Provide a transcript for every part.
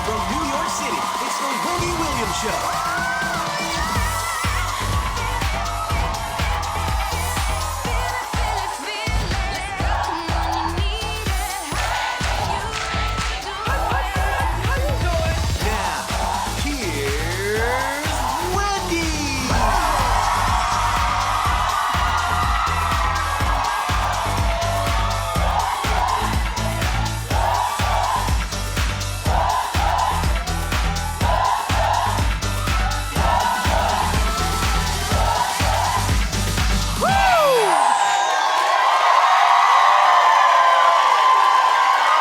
From New York City, it's the Wendy Williams Show. Now, here's Wendy.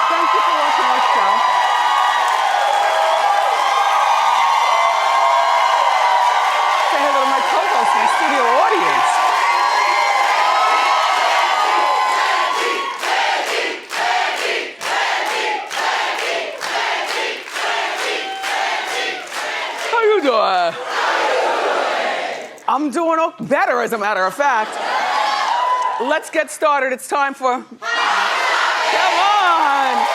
Thank you for watching our show. Say hello to my co-host, my studio audience. How you doing? I'm doing better, as a matter of fact. Let's get started. It's time for... Come on!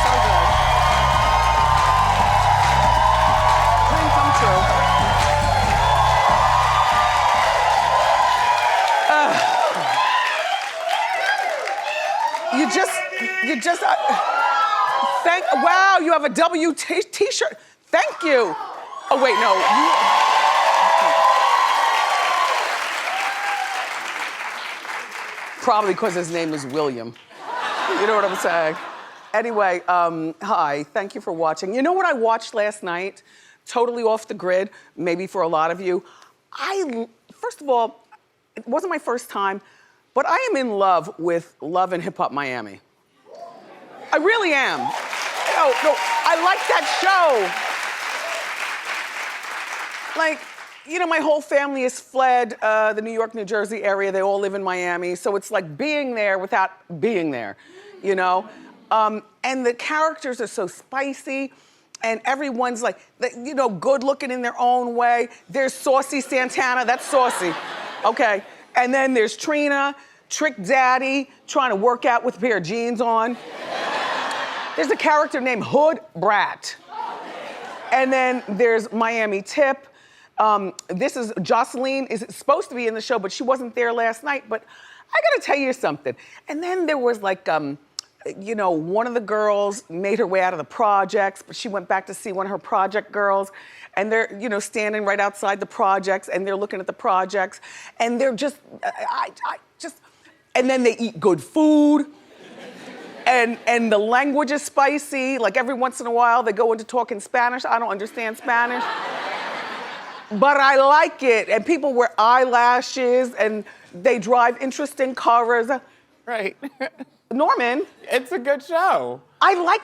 So good. Dream come true. You just, wow, you have a W t-shirt. Thank you. Oh, wait, no. Probably because his name is William. You know what I'm saying? Anyway, hi, thank you for watching. You know what I watched last night? Totally off the grid, maybe for a lot of you. First of all, it wasn't my first time, but I am in love with Love and Hip Hop Miami. I really am. No, I like that show. Like, you know, my whole family has fled the New York, New Jersey area. They all live in Miami. So it's like being there without being there, you know? And the characters are so spicy. And everyone's like, you know, good looking in their own way. There's Saucy Santana, that's saucy, okay? And then there's Trina, Trick Daddy, trying to work out with a pair of jeans on. There's a character named Hood Brat. And then there's Miami Tip. This is Jocelyn, is supposed to be in the show, but she wasn't there last night. But I gotta tell you something. And then there was like, you know, one of the girls made her way out of the projects, but she went back to see one of her project girls. And they're, you know, standing right outside the projects and they're looking at the projects. And they're just, and then they eat good food. And the language is spicy. Like every once in a while they go into talking Spanish. I don't understand Spanish. But I like it. And people wear eyelashes and they drive interesting cars. Right. Norman. It's a good show. I like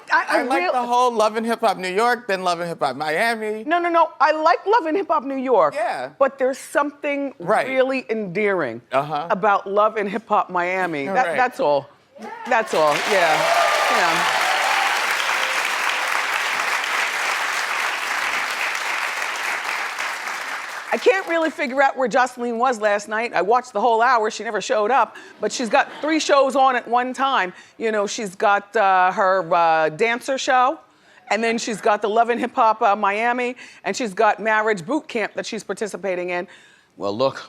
the whole Love and Hip Hop New York, then Love and Hip Hop Miami. No. I like Love and Hip Hop New York. Yeah. But there's something really endearing about Love and Hip Hop Miami. That's all. That's all. Yeah. I can't really figure out where Jocelyn was last night. I watched the whole hour. She never showed up. But she's got 3 shows on at one time. You know, she's got her dancer show. And then she's got the Love and Hip Hop Miami. And she's got Marriage Boot Camp that she's participating in. Well, look.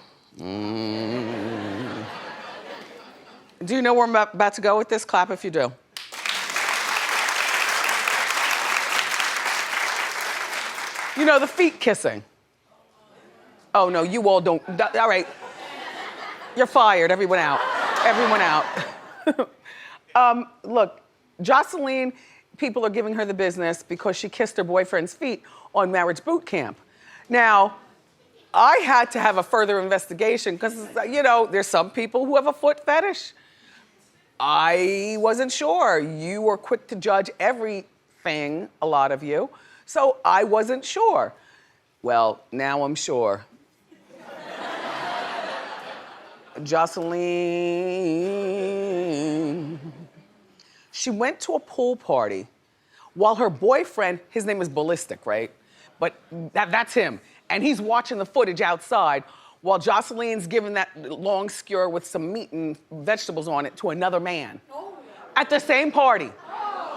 Do you know where I'm about to go with this? Clap if you do. You know, the feet kissing. Oh, no, you all don't. All right. You're fired. Everyone out. Everyone out. Look, Jocelyn, people are giving her the business because she kissed her boyfriend's feet on Marriage Boot Camp. Now, I had to have a further investigation because, you know, there's some people who have a foot fetish. I wasn't sure. You were quick to judge everything, a lot of you. So I wasn't sure. Well, now I'm sure. Jocelyn. She went to a pool party while her boyfriend, his name is Ballistic, right? But that's him. And he's watching the footage outside while Jocelyn's giving that long skewer with some meat and vegetables on it to another man. At the same party,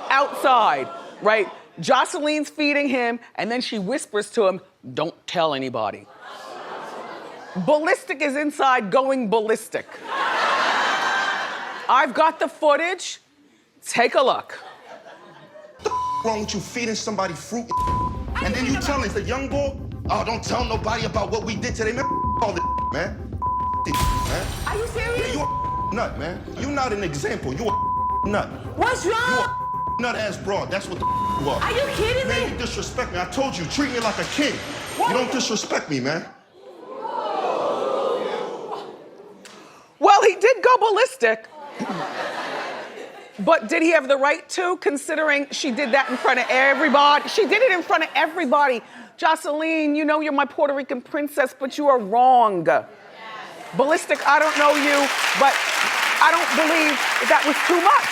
outside, right? Jocelyn's feeding him, and then she whispers to him, "Don't tell anybody." Ballistic is inside going ballistic. I've got the footage. Take a look. What's wrong with you feeding somebody fruit? And then you telling the young boy, "Oh, don't tell nobody about what we did today, man." All this, man. Man. Are you serious? Yeah, you a nut, man. You not an example. You a nut. What's You wrong? a nut ass broad. That's what the you are. Are you kidding Man, me? you disrespect me. I told you, treat me like a king. What? You don't disrespect me, man. Well, he did go ballistic. But did he have the right to, considering she did that in front of everybody? She did it in front of everybody. Jocelyn, you know you're my Puerto Rican princess, but you are wrong. Ballistic, I don't know you, but I don't believe that was too much.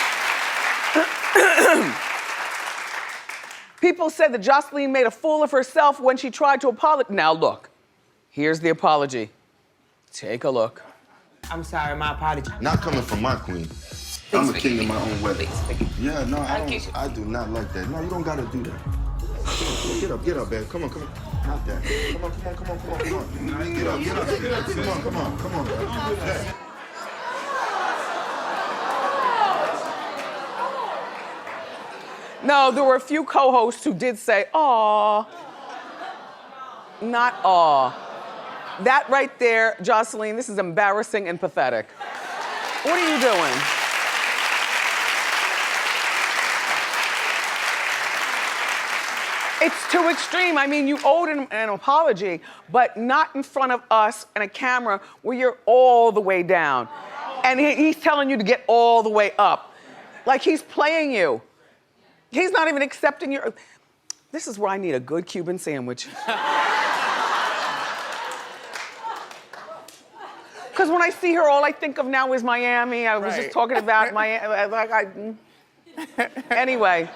People said that Jocelyn made a fool of herself when she tried to apologize. Now look, here's the apology. Take a look. I'm sorry, my apology. Not coming from my queen. I'm a king in my own way. Please. Yeah, no, I do not like that. No, you don't gotta do that. Get up, babe. Come on. Not that. Come on. Get up. Come on. Yeah. No, there were a few co-hosts who did say, "Aw." Not aw. That right there, Jocelyn, this is embarrassing and pathetic. What are you doing? It's too extreme. I mean, you owed an apology, but not in front of us and a camera where you're all the way down. And he's telling you to get all the way up. Like he's playing you. He's not even accepting your... This is where I need a good Cuban sandwich. Because when I see her, all I think of now is Miami. I was just talking about Miami. Anyway,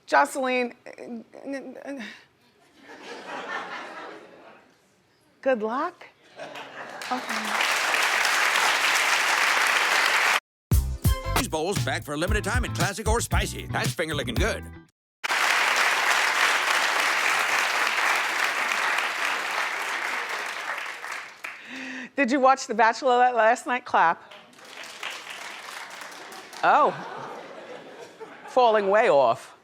Jocelyn, good luck. Okay. These bowls back for a limited time in classic or spicy. That's finger licking good. Did you watch The Bachelorette last night? Clap. Oh. Falling way off.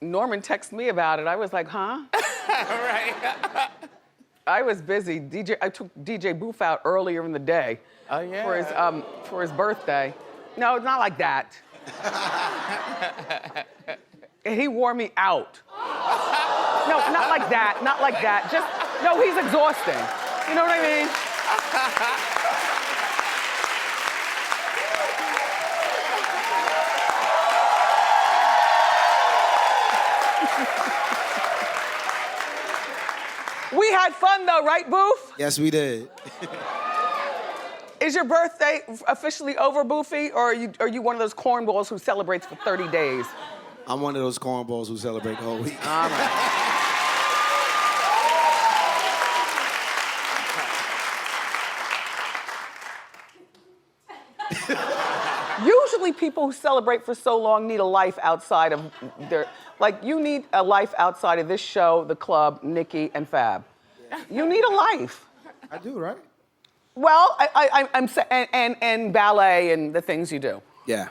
Norman texted me about it. I was like, huh? Right. I was busy. I took DJ Boof out earlier in the day. Oh, yeah. For his birthday. No, it's not like that. And he wore me out. No, not like that. Not like that. Just, no, he's exhausting. You know what I mean? We had fun though, right, Boof? Yes, we did. Is your birthday officially over, Boofy, or are you one of those cornballs who celebrates for 30 days? I'm one of those cornballs who celebrate the whole week. All right. Usually people who celebrate for so long need a life outside of their, like you need a life outside of this show, the club, Nikki, and Fab. You need a life. I do, right? Well, and ballet and the things you do. Yeah.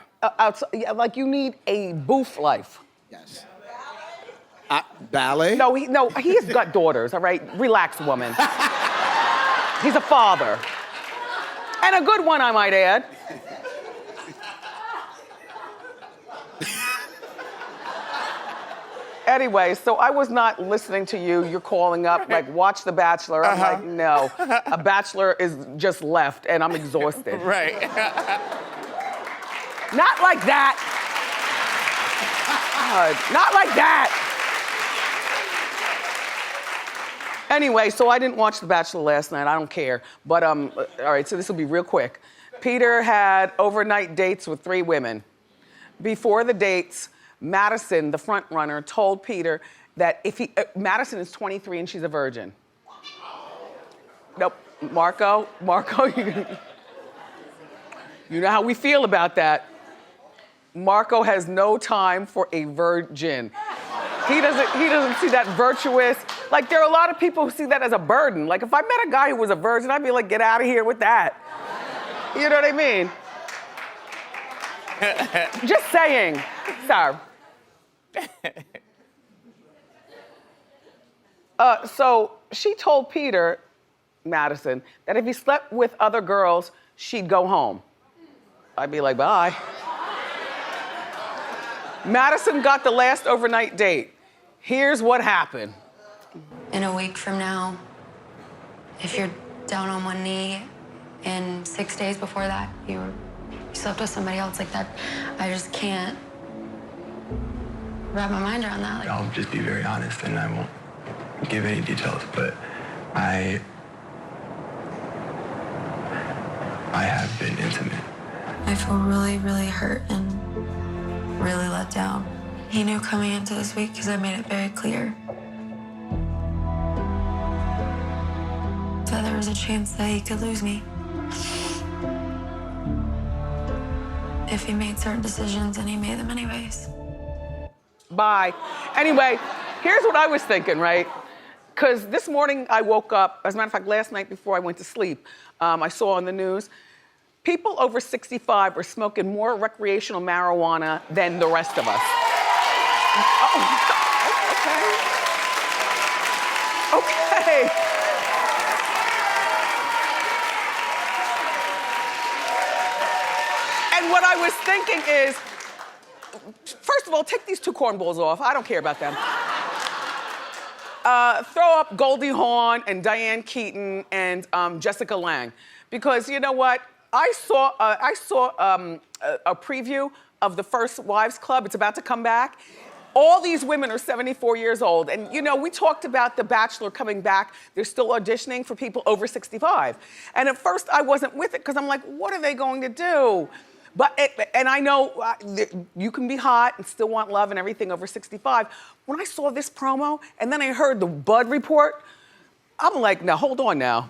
Yeah, like you need a Boof life. Yes. Ballet? No, he's got daughters, all right? Relax, woman. He's a father. And a good one, I might add. Anyway, so I was not listening to you. You're calling up, like, watch The Bachelor. I'm like, no. A Bachelor is just left, and I'm exhausted. Right. Not like that. God, not like that. Anyway, so I didn't watch The Bachelor last night. I don't care. But, all right, so this will be real quick. Peter had overnight dates with 3 women. before the dates, Madison, the front runner, told Peter that if he, Madison is 23 and she's a virgin. Nope, Marco, you know how we feel about that. Marco has no time for a virgin. He doesn't see that virtuous. Like, there are a lot of people who see that as a burden. Like, if I met a guy who was a virgin, I'd be like, get out of here with that. You know what I mean? Just saying. Sorry. So she told Peter, Madison, that if he slept with other girls, she'd go home. I'd be like, bye. Madison got the last overnight date. Here's what happened. In a week from now, if you're down on one knee and 6 days before that, you slept with somebody else like that, I just can't wrap my mind around that. Like, I'll just be very honest and I won't give any details, but I have been intimate. I feel really, really hurt and really let down. He knew coming into this week because I made it very clear that there was a chance that he could lose me if he made certain decisions, and he made them anyways. Bye. Anyway, here's what I was thinking, right? Because this morning I woke up, as a matter of fact, last night before I went to sleep, I saw on the news, people over 65 are smoking more recreational marijuana than the rest of us. Oh, okay. And what I was thinking is, first of all, take these two cornballs off. I don't care about them. Throw up Goldie Hawn and Diane Keaton and Jessica Lange. Because you know what? I saw a preview of the First Wives Club. It's about to come back. All these women are 74 years old. And you know, we talked about The Bachelor coming back. They're still auditioning for people over 65. And at first I wasn't with it because I'm like, what are they going to do? And I know you can be hot and still want love and everything over 65. When I saw this promo and then I heard the Bud report, I'm like, now hold on now.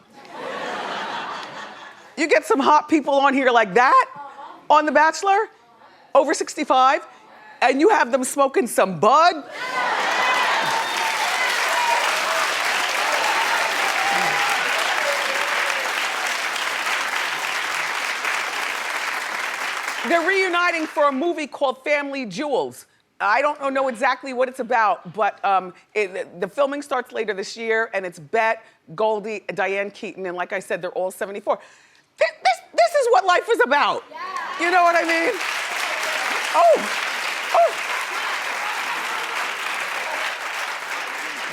You get some hot people on here like that on The Bachelor, over 65, and you have them smoking some Bud? They're reuniting for a movie called Family Jewels. I don't know exactly what it's about, but the filming starts later this year, and it's Bet, Goldie, Diane Keaton, and like I said, they're all 74. This is what life is about. Yeah. You know what I mean? Oh.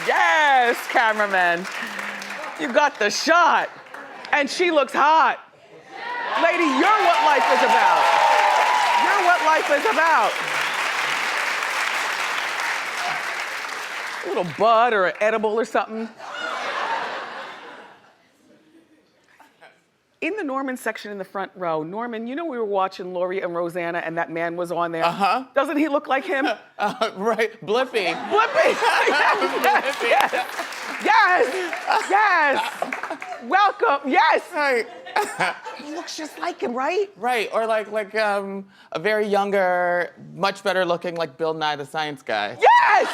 Yes, cameraman. You got the shot. And she looks hot. Lady, you're what life is about. You're what life is about. A little bud or an edible or something. In the Norman section in the front row, Norman, you know we were watching Lori and Rosanna and that man was on there? Uh-huh. Doesn't he look like him? Right, Blippy. Blippy! Yes! Welcome, yes! Right. He looks just like him, right? Right, or like a very younger, much better looking, like Bill Nye the Science Guy. Yes!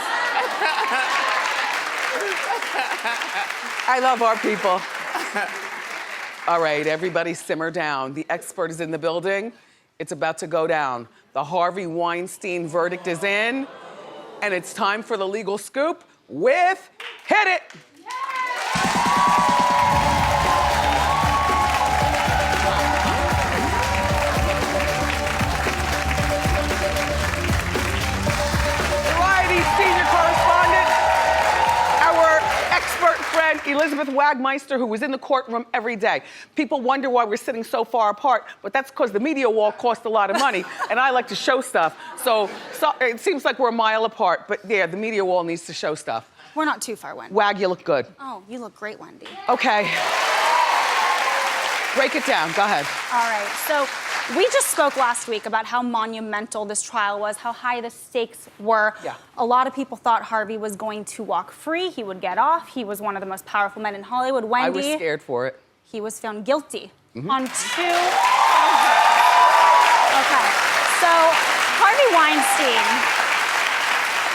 I love our people. All right, everybody simmer down. The expert is in the building. It's about to go down. The Harvey Weinstein verdict is in, and it's time for the legal scoop with Hit It. Variety senior correspondent, our expert friend Elizabeth Wagmeister, who was in the courtroom every day. People wonder why we're sitting so far apart, but that's because the media wall costs a lot of money, and I like to show stuff. So it seems like we're a mile apart, but yeah, the media wall needs to show stuff. We're not too far, Wendy. Wag, you look good. Oh, you look great, Wendy. Okay. Break it down, go ahead. All right, so We just spoke last week about how monumental this trial was, how high the stakes were. Yeah. A lot of people thought Harvey was going to walk free. He would get off. He was one of the most powerful men in Hollywood. Wendy, I was scared for it. he was found guilty Mm-hmm. on 2. Okay. So Harvey Weinstein,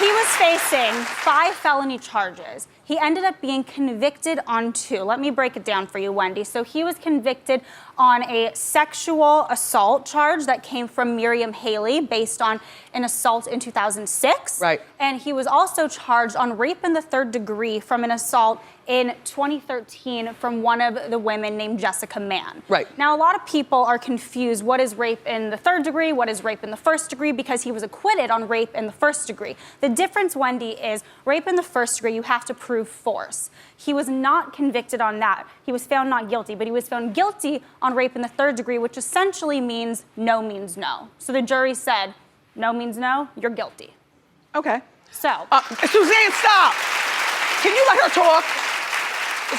he was facing 5 felony charges. He ended up being convicted on 2. Let me break it down for you, Wendy. So he was convicted on a sexual assault charge that came from Miriam Haley based on an assault in 2006. Right. And he was also charged on rape in the 3rd degree from an assault in 2013 from one of the women named Jessica Mann. Right. Now, a lot of people are confused. What is rape in the 3rd degree? What is rape in the 1st degree? Because he was acquitted on rape in the 1st degree. The difference, Wendy, is rape in the 1st degree, you have to prove force. He was not convicted on that. He was found not guilty, but he was found guilty on rape in the 3rd degree, which essentially means no means no. So the jury said, no means no, you're guilty. Okay. So. Suzanne, stop. Can you let her talk?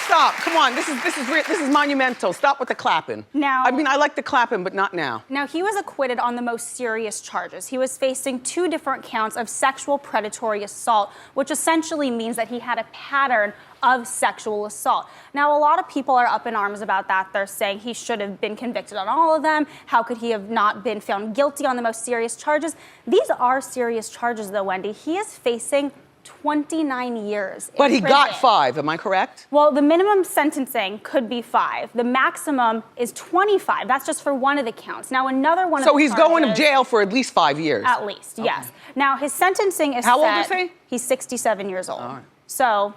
Stop. Come on. This is monumental. Stop with the clapping. Now. I mean, I like the clapping, but not now. Now, he was acquitted on the most serious charges. He was facing 2 different counts of sexual predatory assault, which essentially means that he had a pattern of sexual assault. Now, a lot of people are up in arms about that. They're saying he should have been convicted on all of them. How could he have not been found guilty on the most serious charges? These are serious charges, though, Wendy. He is facing 29 years. But he got prison. 5, am I correct? Well, the minimum sentencing could be 5. The maximum is 25. That's just for one of the counts. Now, another one of the So he's going to charges- jail for at least 5 years. At least, yes. Now, his sentencing is How old set- is he? He's 67 years old. All right. So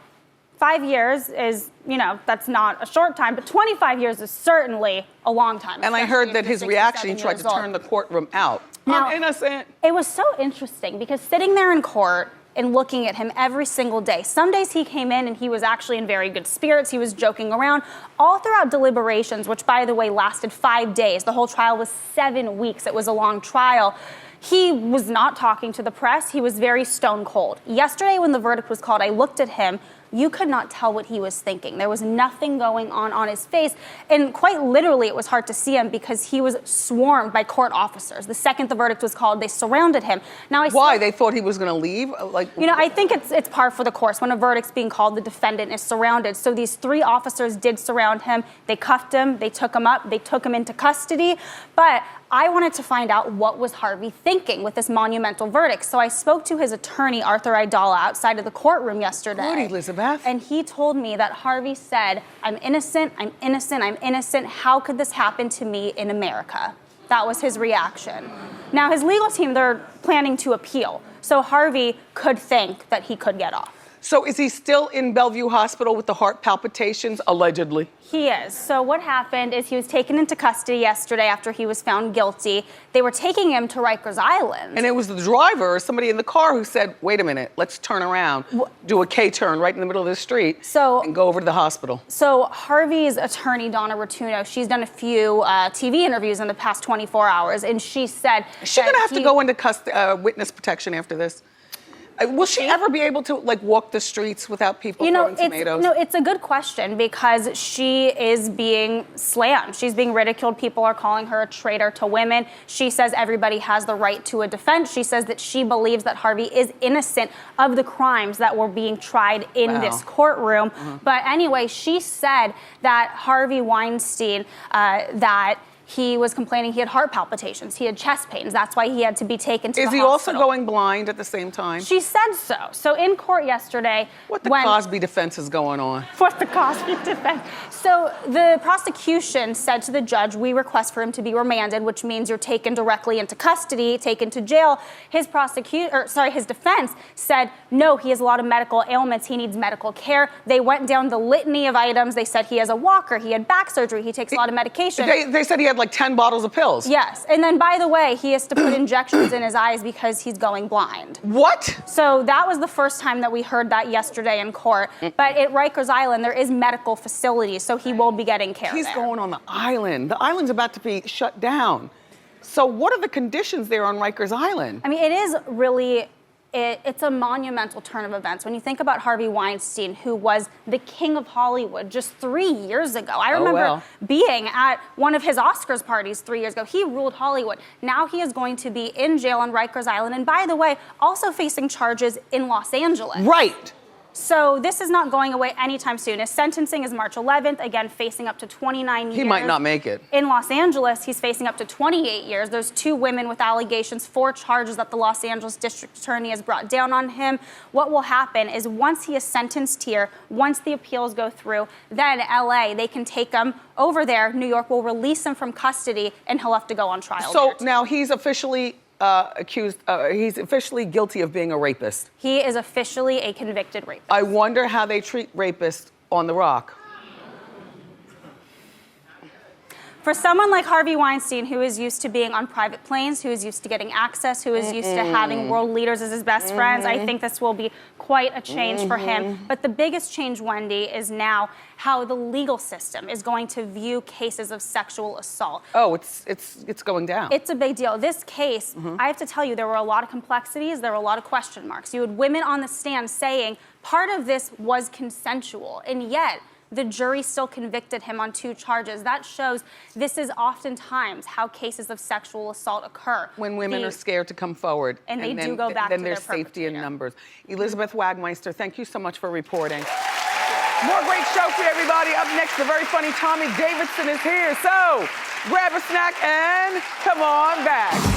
5 years is, that's not a short time, but 25 years is certainly a long time. And I especially heard if that you're his reaction, he 67 tried to years old. turn the courtroom out. Now- I'm innocent. It was so interesting because sitting there in court and looking at him every single day. Some days he came in and he was actually in very good spirits. He was joking around. All throughout deliberations, which by the way lasted 5 days. The whole trial was 7 weeks. It was a long trial. He was not talking to the press. He was very stone cold. Yesterday when the verdict was called, I looked at him. You could not tell what he was thinking. There was nothing going on his face. And quite literally, it was hard to see him because he was swarmed by court officers. The second the verdict was called, they surrounded him. Now, Why? They thought he was going to leave? I think it's par for the course. When a verdict's being called, the defendant is surrounded. So these 3 officers did surround him. They cuffed him. They took him up. They took him into custody. But I wanted to find out what was Harvey thinking with this monumental verdict. So I spoke to his attorney, Arthur Idala, outside of the courtroom yesterday. Good, Elizabeth. And he told me that Harvey said, I'm innocent, I'm innocent, I'm innocent. How could this happen to me in America? That was his reaction. Now, his legal team, they're planning to appeal. So Harvey could think that he could get off. So is he still in Bellevue Hospital with the heart palpitations, allegedly? He is. So what happened is he was taken into custody yesterday after he was found guilty. They were taking him to Rikers Island. And it was the driver or somebody in the car who said, wait a minute, let's turn around, do a K-turn right in the middle of the street and go over to the hospital. So Harvey's attorney, Donna Rotuno, she's done a few TV interviews in the past 24 hours, and she said Is she gonna have to go into witness protection after this? Will she ever be able to walk the streets without people throwing tomatoes? It's a good question because she is being slammed. She's being ridiculed. People are calling her a traitor to women. She says everybody has the right to a defense. She says that she believes that Harvey is innocent of the crimes that were being tried in this courtroom. But anyway, she said that Harvey Weinstein, that he was complaining he had heart palpitations, he had chest pains. That's why he had to be taken to the hospital. Is he also going blind at the same time? She said so. So in court yesterday, What the Cosby defense is going on? What the Cosby defense? So the prosecution said to the judge, we request for him to be remanded, which means you're taken directly into custody, taken to jail. His defense said, no, he has a lot of medical ailments. He needs medical care. They went down the litany of items. They said he has a walker, he had back surgery, he takes a lot of medication. They said he had 10 bottles of pills. Yes, and then by the way, he has to put injections in his eyes because he's going blind. What? So that was the first time that we heard that yesterday in court. But at Rikers Island, there is medical facilities, so he will be getting care He's there. going on the island. The island's about to be shut down. So what are the conditions there on Rikers Island? I mean, it is really it's a monumental turn of events. When you think about Harvey Weinstein, who was the king of Hollywood just 3 years ago. I remember being at one of his Oscars parties 3 years ago. He ruled Hollywood. Now he is going to be in jail on Rikers Island, and by the way, also facing charges in Los Angeles. Right. So this is not going away anytime soon. His sentencing is March 11th, again, facing up to 29 years. He might not make it. In Los Angeles, he's facing up to 28 years. There's 2 women with allegations, 4 charges that the Los Angeles District Attorney has brought down on him. What will happen is once he is sentenced here, once the appeals go through, then LA, they can take him over there. New York will release him from custody, and he'll have to go on trial. So now he's officially he's officially guilty of being a rapist. He is officially a convicted rapist. I wonder how they treat rapists on The Rock. For someone like Harvey Weinstein, who is used to being on private planes, who is used to getting access, who is used to having world leaders as his best friends, I think this will be quite a change for him. But the biggest change, Wendy, is now how the legal system is going to view cases of sexual assault. Oh, it's going down. It's a big deal. This case, I have to tell you, there were a lot of complexities, there were a lot of question marks. You had women on the stand saying part of this was consensual, and yet the jury still convicted him on 2 charges. That shows this is oftentimes how cases of sexual assault occur. When women are scared to come forward. And they do go back to then their there's safety in perpetrator. numbers. Elizabeth Wagmeister, thank you so much for reporting. More great show for everybody. Up next, the very funny Tommy Davidson is here. So grab a snack and come on back.